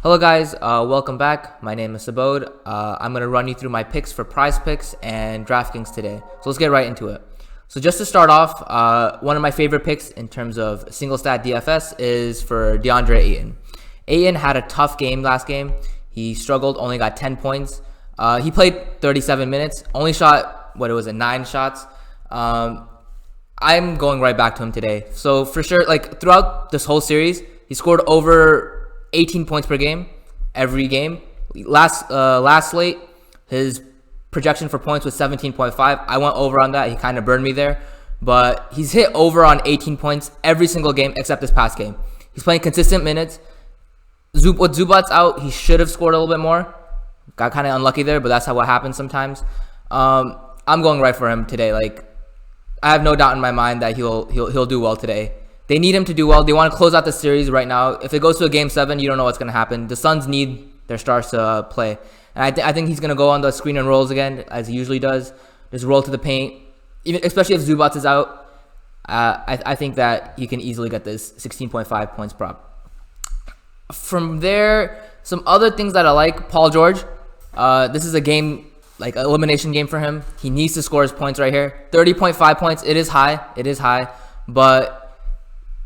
Hello guys, welcome back. My name is Sabod. I'm going to run you through my picks for PrizePicks and DraftKings today. So let's get right into it. So just to start off, one of my favorite picks in terms of single stat DFS is for DeAndre Ayton. Ayton had a tough game last game. He struggled, only got 10 points. He played 37 minutes, only shot, 9 shots. I'm going right back to him today. So for sure, like throughout this whole series, he scored over 18 points per game, every game. Last slate, his projection for points was 17.5. I went over on that. He kind of burned me there. But he's hit over on 18 points every single game except this past game. He's playing consistent minutes. With Zubac's out, he should have scored a little bit more. Got kind of unlucky there, but that's what happens sometimes. I'm going right for him today. Like, I have no doubt in my mind that he'll do well today. They need him to do well. They want to close out the series right now. If it goes to a game 7, you don't know what's going to happen. The Suns need their stars to play. And I think he's going to go on the screen and rolls again, as he usually does. Just roll to the paint. Especially if Zubac is out, I think that he can easily get this 16.5 points prop. From there, some other things that I like. Paul George. This is a game, like an elimination game for him. He needs to score his points right here. 30.5 points. It is high. But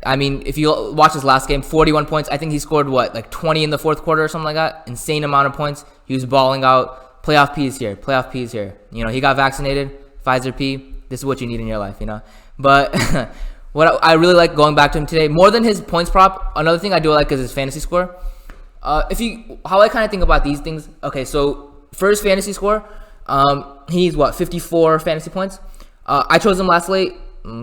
I mean, if you watch his last game, 41 points. I think he scored, 20 in the fourth quarter or something like that? Insane amount of points. He was balling out. Playoff P is here. You know, he got vaccinated. Pfizer P. This is what you need in your life, you know? But what I really like going back to him today, more than his points prop, another thing I do like is his fantasy score. How I kind of think about these things. Okay, so for his fantasy score, he needs, 54 fantasy points. I chose him last late.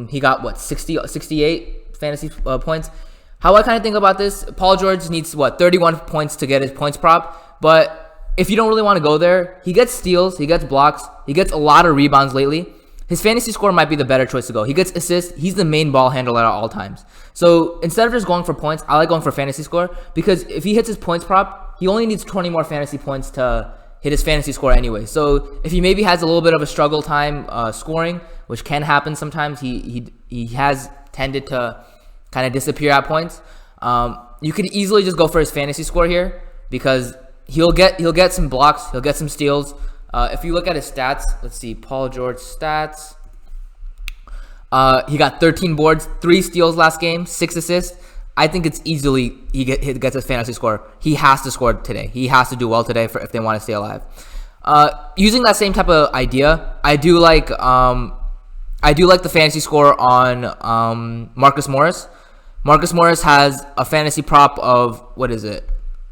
He got, 68 fantasy points. How I kind of think about this, Paul George needs 31 points to get his points prop, but if you don't really want to go there, he gets steals, he gets blocks, he gets a lot of rebounds lately. His fantasy score might be the better choice to go. He gets assists, he's the main ball handler at all times. So instead of just going for points, I like going for fantasy score, because if he hits his points prop, he only needs 20 more fantasy points to hit his fantasy score anyway. So if he maybe has a little bit of a struggle time scoring, which can happen sometimes, he has tended to kind of disappear at points. You could easily just go for his fantasy score here, because he'll get some blocks, he'll get some steals. If you look at his stats, let's see, Paul George stats. He got 13 boards, 3 steals last game, 6 assists. I think it's easily he gets his fantasy score. He has to score today. He has to do well today if they want to stay alive. Using that same type of idea, I do like the fantasy score on Marcus Morris. Marcus Morris has a fantasy prop of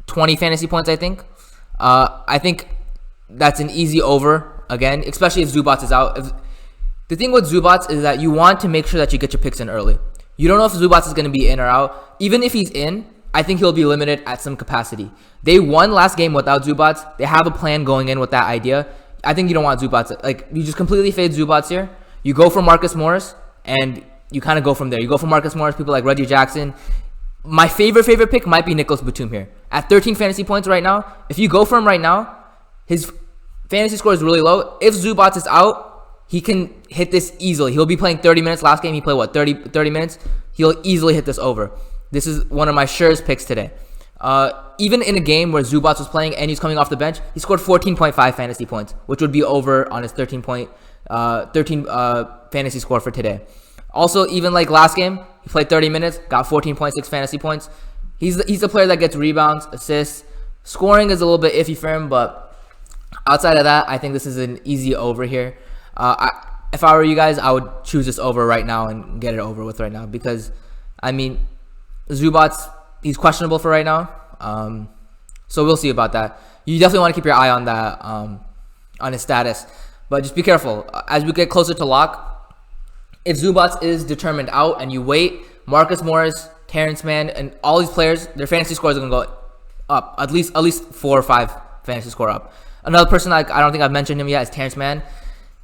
20 fantasy points, I think. I think that's an easy over again, especially if Zubac is out. The thing with Zubac is that you want to make sure that you get your picks in early. You don't know if Zubac is going to be in or out. Even if he's in, I think he'll be limited at some capacity. They won last game without Zubac. They have a plan going in with that idea. I think you don't want Zubac. Like, you just completely fade Zubac here. You go for Marcus Morris, and you kind of go from there. You go for Marcus Morris, people like Reggie Jackson. My favorite pick might be Nicholas Batum here. At 13 fantasy points right now, if you go for him right now, his fantasy score is really low. If Zubac is out, he can hit this easily. He'll be playing 30 minutes. Last game, he played, 30 minutes? He'll easily hit this over. This is one of my surest picks today. Even in a game where Zubac was playing and he's coming off the bench, he scored 14.5 fantasy points, which would be over on his 13 fantasy score for today. Also, even like last game, he played 30 minutes, got 14.6 fantasy points. He's a player that gets rebounds, assists. Scoring is a little bit iffy for him, but outside of that, I think this is an easy over here. If I were you guys, I would choose this over right now and get it over with right now, because, I mean, Zubac, he's questionable for right now. So we'll see about that. You definitely want to keep your eye on that, on his status. But just be careful. As we get closer to lock, if Zubac is determined out and you wait, Marcus Morris, Terrence Mann, and all these players, their fantasy scores are going to go up. At least 4 or 5 fantasy score up. Another person, I don't think I've mentioned him yet, is Terrence Mann.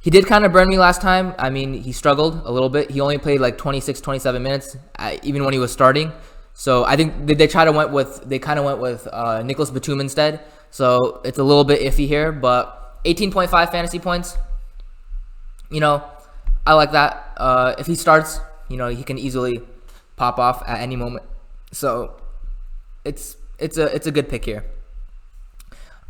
He did kind of burn me last time. I mean, he struggled a little bit. He only played 26, 27 minutes, even when he was starting. So I think they kind of went with Nicholas Batum instead. So it's a little bit iffy here, but 18.5 fantasy points. You know, I like that. If he starts, he can easily pop off at any moment. So it's it's a good pick here.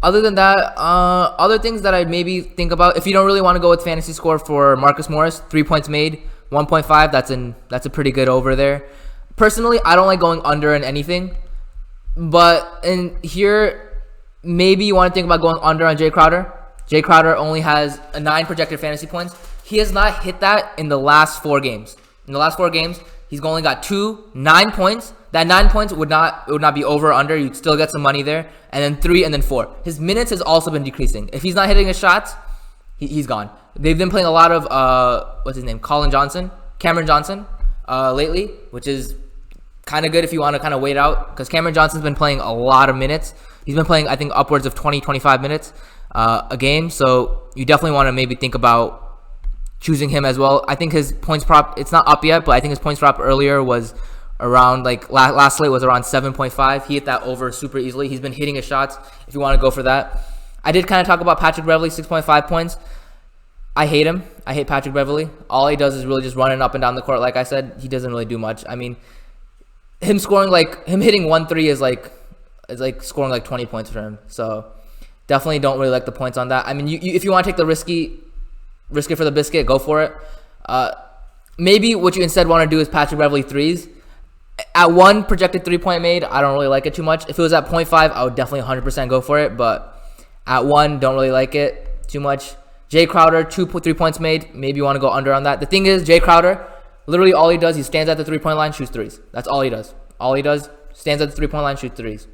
Other than that, other things that I'd maybe think about, if you don't really want to go with fantasy score for Marcus Morris, 3 points made, 1.5, that's a pretty good over there. Personally, I don't like going under in anything, but in here, maybe you want to think about going under on Jay Crowder. Jay Crowder only has a 9 projected fantasy points. He has not hit that in the last 4 games. In the last 4 games, he's only got 9 points. That 9 points would not be over or under. You'd still get some money there. And then 3 and then 4. His minutes has also been decreasing. If he's not hitting his shots, he's gone. They've been playing a lot of what's his name? Cameron Johnson lately, which is kind of good if you want to kind of wait out, because Cameron Johnson's been playing a lot of minutes. He's been playing, I think, upwards of 20-25 minutes a game. So you definitely want to maybe think about choosing him as well. I think his points prop, it's not up yet, but I think his points prop earlier was around, like, last slate was around 7.5. He hit that over super easily. He's been hitting his shots if you want to go for that. I did kind of talk about Patrick Beverley, 6.5 points. I hate him. I hate Patrick Beverley. All he does is really just running up and down the court. Like I said, he doesn't really do much. I mean, him hitting 1-3 is like scoring like 20 points for him. So definitely don't really like the points on that. I mean, if you want to take the risk it for the biscuit, go for it. Maybe what you instead want to do is Patrick Beverley threes. At 1 projected 3-point made, I don't really like it too much. If it was at 0.5, I would definitely 100% go for it. But at 1, don't really like it too much. Jay Crowder, 3 points made. Maybe you want to go under on that. The thing is, Jay Crowder, literally all he does, he stands at the 3-point line, shoots threes. That's all he does. All he does, stands at the 3-point line, shoots threes.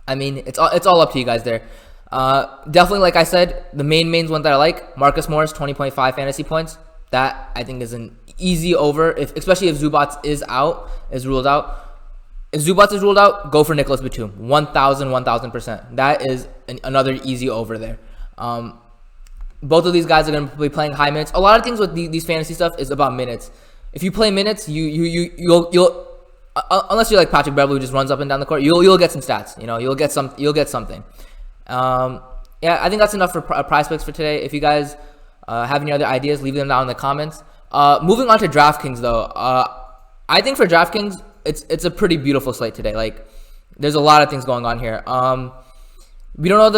I mean, it's all up to you guys there. Definitely, like I said, the main one that I like, Marcus Morris, 20.5 fantasy points. That, I think, is an easy over, especially if Zubats is ruled out. If Zubats is ruled out, go for Nicholas Batum. 1,000%. That is another easy over there. Both of these guys are going to be playing high minutes. A lot of things with these fantasy stuff is about minutes. If you play minutes, you'll unless you're like Patrick Beverley who just runs up and down the court, you'll get some stats. You know, you'll get something. Yeah, I think that's enough for PrizePicks for today. If you guys have any other ideas, leave them down in the comments. Moving on to DraftKings though, I think for DraftKings, it's a pretty beautiful slate today. Like, there's a lot of things going on here. We don't know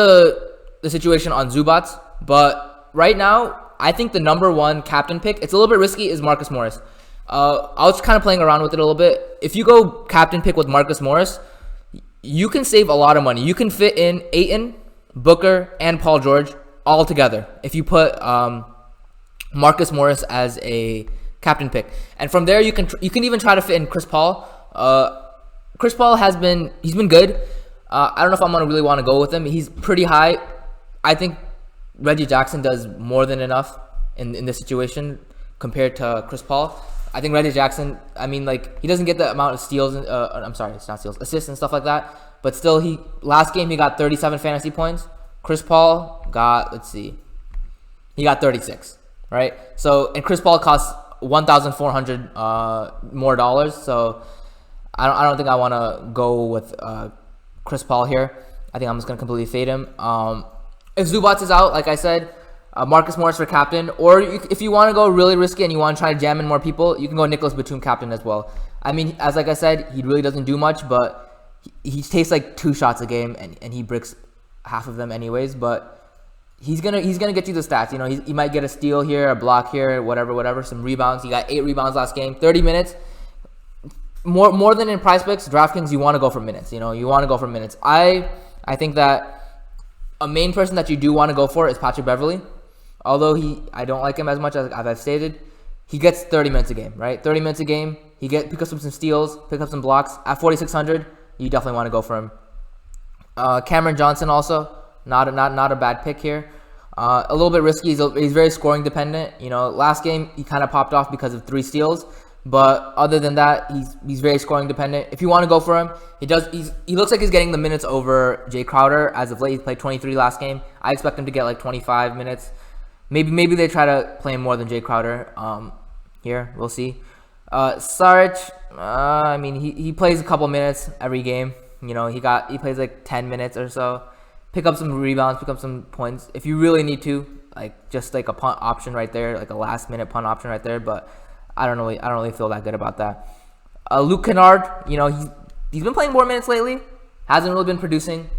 the situation on Zubats, but right now, I think the number 1 captain pick, it's a little bit risky, is Marcus Morris. I was kind of playing around with it a little bit. If you go captain pick with Marcus Morris, you can save a lot of money. You can fit in Ayton, Booker, and Paul George all together if you put Marcus Morris as a captain pick. And from there, you can even try to fit in Chris Paul. Chris Paul he's been good. I don't know if I'm gonna really want to go with him. He's pretty high. I think Reggie Jackson does more than enough in this situation compared to Chris Paul. I think Reggie Jackson, I mean, like, he doesn't get the amount of steals, I'm sorry, it's not steals, assists and stuff like that, but still, last game he got 37 fantasy points. Chris Paul got, he got 36, right? So, and Chris Paul costs $1,400 more dollars, so I don't think I want to go with Chris Paul here. I think I'm just going to completely fade him. If Zubats is out, like I said, Marcus Morris for captain, or if you want to go really risky and you want to try to jam in more people, you can go Nicholas Batum captain as well. I mean, like I said, he really doesn't do much, but he takes like 2 shots a game and he bricks half of them anyways. But he's gonna get you the stats. You know, he might get a steal here, a block here, whatever, some rebounds. He got 8 rebounds last game, 30 minutes. More than in PrizePicks, DraftKings, you want to go for minutes. You know, you want to go for minutes. I think that a main person that you do want to go for is Patrick Beverley. Although I don't like him as much as I've stated, he gets 30 minutes a game, right? 30 minutes a game. Pick up some steals, pick up some blocks. At 4,600, you definitely want to go for him. Cameron Johnson also, not a bad pick here. A little bit risky. He's very scoring dependent. You know, last game he kind of popped off because of 3 steals, but other than that, he's very scoring dependent. If you want to go for him, he looks like he's getting the minutes over Jay Crowder as of late. He played 23 last game. I expect him to get like 25 minutes. Maybe they try to play him more than Jay Crowder. Here we'll see. Saric, I mean, he plays a couple minutes every game. You know, he plays like 10 minutes or so. Pick up some rebounds, pick up some points if you really need to. Like, just like a punt option right there, like a last minute punt option right there. But I don't really feel that good about that. Luke Kennard, you know, he's been playing more minutes lately. Hasn't really been producing.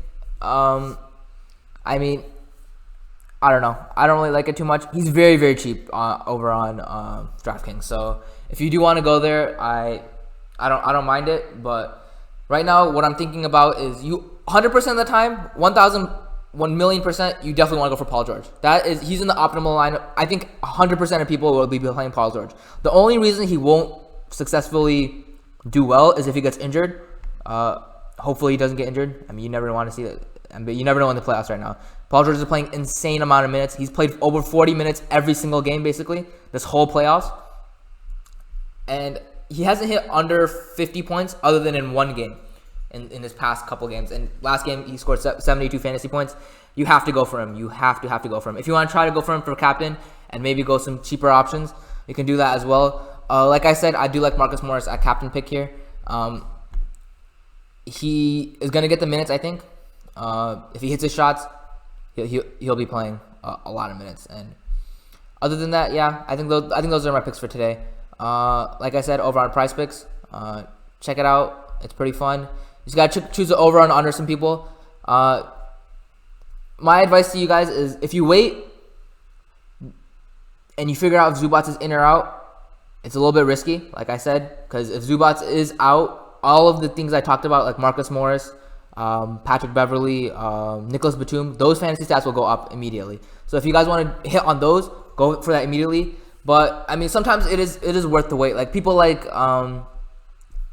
I mean, I don't know. I don't really like it too much. He's very, very cheap over on DraftKings. So if you do want to go there, I don't mind it. But right now, what I'm thinking about is you 100% of the time, 1,000,000%, you definitely want to go for Paul George. He's in the optimal lineup. I think 100% of people will be playing Paul George. The only reason he won't successfully do well is if he gets injured. Hopefully he doesn't get injured. I mean, you never want to see that. But you never know in the playoffs right now. Paul George is playing insane amount of minutes. He's played over 40 minutes every single game, basically, this whole playoffs. And he hasn't hit under 50 points other than in one game in his past couple games. And last game, he scored 72 fantasy points. You have to go for him. You have to go for him. If you want to try to go for him for captain and maybe go some cheaper options, you can do that as well. Like I said, I do like Marcus Morris at captain pick here. He is going to get the minutes, I think. If he hits his shots, he'll be playing a lot of minutes. And other than that, yeah, I think those are my picks for today. Like I said, over on PrizePicks, check it out. It's pretty fun. You just gotta choose the over and under some people. My advice to you guys is if you wait and you figure out if Zubats is in or out, it's a little bit risky, like I said, because if Zubats is out, all of the things I talked about, like Marcus Morris, Patrick Beverly, Nicholas Batum, those fantasy stats will go up immediately. So if you guys want to hit on those, go for that immediately. But I mean, sometimes it is worth the wait. Like people like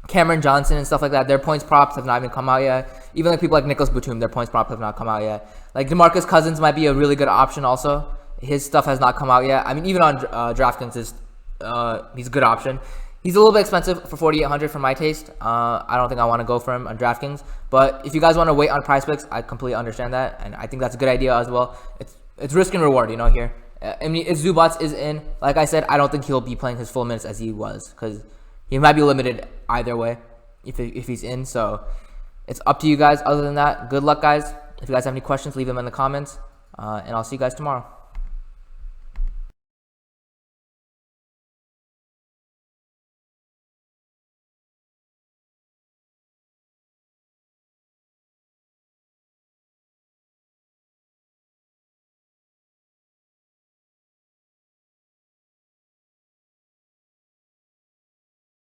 Cameron Johnson and stuff like that, their points props have not even come out yet. Even like people like Nicholas Batum, their points props have not come out yet. Like DeMarcus Cousins might be a really good option also. His stuff has not come out yet. I mean, even on DraftKings, he's a good option. He's a little bit expensive for 4,800 for my taste. I don't think I want to go for him on DraftKings. But if you guys want to wait on PrizePicks, I completely understand that, and I think that's a good idea as well. It's risk and reward, here. I mean, if Zubats is in, like I said, I don't think he'll be playing his full minutes as he was, because he might be limited either way if he's in. So it's up to you guys. Other than that, good luck, guys. If you guys have any questions, leave them in the comments, and I'll see you guys tomorrow.